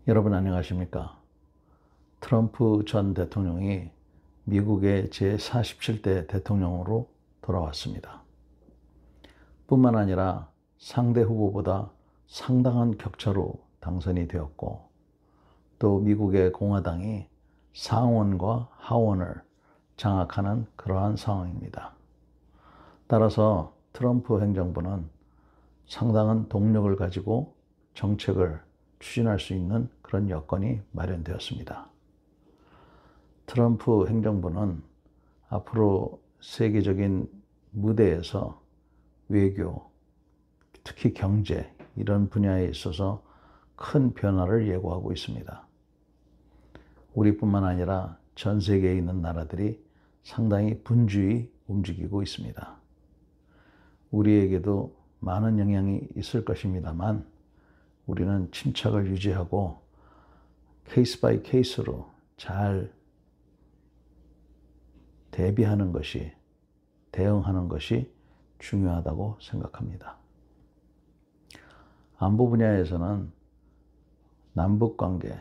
여러분 안녕하십니까? 트럼프 전 대통령이 미국의 제47대 대통령으로 돌아왔습니다. 뿐만 아니라 상대 후보보다 상당한 격차로 당선이 되었고, 또 미국의 공화당이 상원과 하원을 장악하는 그러한 상황입니다. 따라서 트럼프 행정부는 상당한 동력을 가지고 정책을 추진할 수 있는 그런 여건이 마련되었습니다. 트럼프 행정부는 앞으로 세계적인 무대에서 외교, 특히 경제 이런 분야에 있어서 큰 변화를 예고하고 있습니다. 우리뿐만 아니라 전 세계에 있는 나라들이 상당히 분주히 움직이고 있습니다. 우리에게도 많은 영향이 있을 것입니다만 우리는 침착을 유지하고 케이스 바이 케이스로 잘 대비하는 것이, 대응하는 것이 중요하다고 생각합니다. 안보 분야에서는 남북 관계,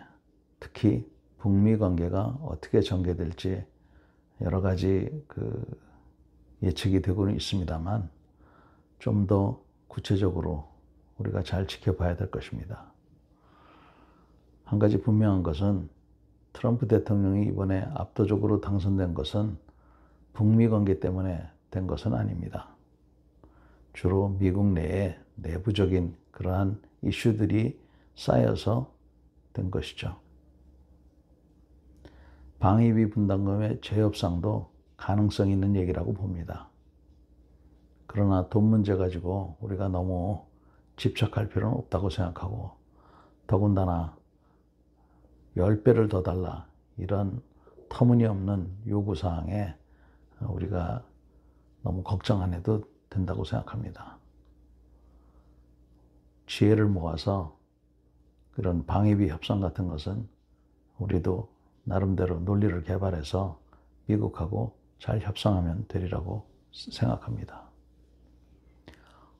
특히 북미 관계가 어떻게 전개될지 여러 가지 예측이 되고는 있습니다만 좀 더 구체적으로 우리가 잘 지켜봐야 될 것입니다. 한 가지 분명한 것은 트럼프 대통령이 이번에 압도적으로 당선된 것은 북미 관계 때문에 된 것은 아닙니다. 주로 미국 내에 내부적인 그러한 이슈들이 쌓여서 된 것이죠. 방위비 분담금의 재협상도 가능성 있는 얘기라고 봅니다. 그러나 돈 문제 가지고 우리가 너무 집착할 필요는 없다고 생각하고, 더군다나 10배를 더 달라 이런 터무니없는 요구사항에 우리가 너무 걱정 안 해도 된다고 생각합니다. 지혜를 모아서 그런 방위비 협상 같은 것은 우리도 나름대로 논리를 개발해서 미국하고 잘 협상하면 되리라고 생각합니다.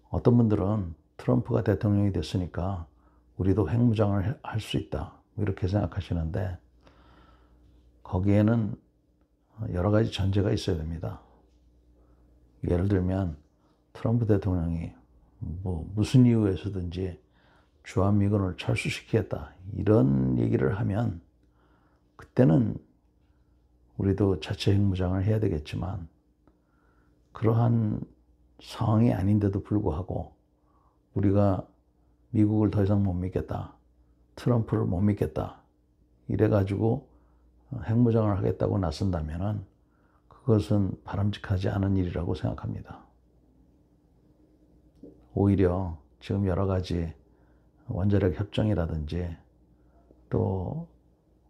어떤 분들은 트럼프가 대통령이 됐으니까 우리도 핵무장을 할 수 있다 이렇게 생각하시는데, 거기에는 여러 가지 전제가 있어야 됩니다. 예를 들면 트럼프 대통령이 무슨 이유에서든지 주한미군을 철수시키겠다 이런 얘기를 하면 그때는 우리도 자체 핵무장을 해야 되겠지만, 그러한 상황이 아닌데도 불구하고 우리가 미국을 더 이상 못 믿겠다, 트럼프를 못 믿겠다 이래가지고 핵무장을 하겠다고 나선다면은 그것은 바람직하지 않은 일이라고 생각합니다. 오히려 지금 여러 가지 원자력 협정이라든지 또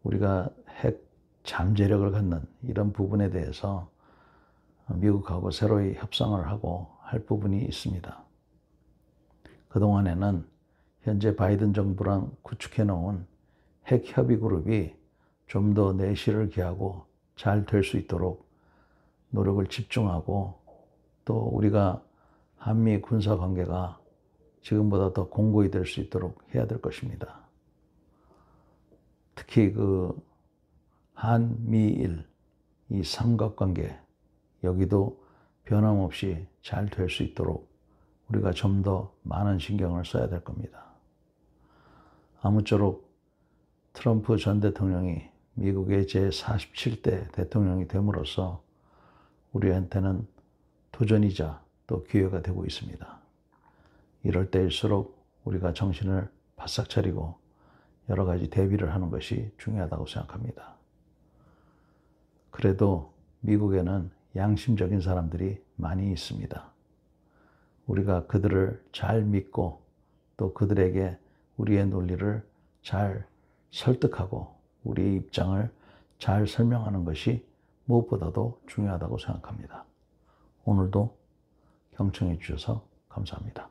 우리가 핵 잠재력을 갖는 이런 부분에 대해서 미국하고 새로이 협상을 하고 할 부분이 있습니다. 그동안에는 현재 바이든 정부랑 구축해 놓은 핵 협의 그룹이 좀 더 내실을 기하고 잘 될 수 있도록 노력을 집중하고, 또 우리가 한미 군사 관계가 지금보다 더 공고히 될 수 있도록 해야 될 것입니다. 특히 한미일 이 삼각관계, 여기도 변함없이 잘 될 수 있도록 우리가 좀 더 많은 신경을 써야 될 겁니다. 아무쪼록 트럼프 전 대통령이 미국의 제47대 대통령이 됨으로써 우리한테는 도전이자 또 기회가 되고 있습니다. 이럴 때일수록 우리가 정신을 바싹 차리고 여러 가지 대비를 하는 것이 중요하다고 생각합니다. 그래도 미국에는 양심적인 사람들이 많이 있습니다. 우리가 그들을 잘 믿고 또 그들에게 우리의 논리를 잘 설득하고 우리의 입장을 잘 설명하는 것이 무엇보다도 중요하다고 생각합니다. 오늘도 경청해 주셔서 감사합니다.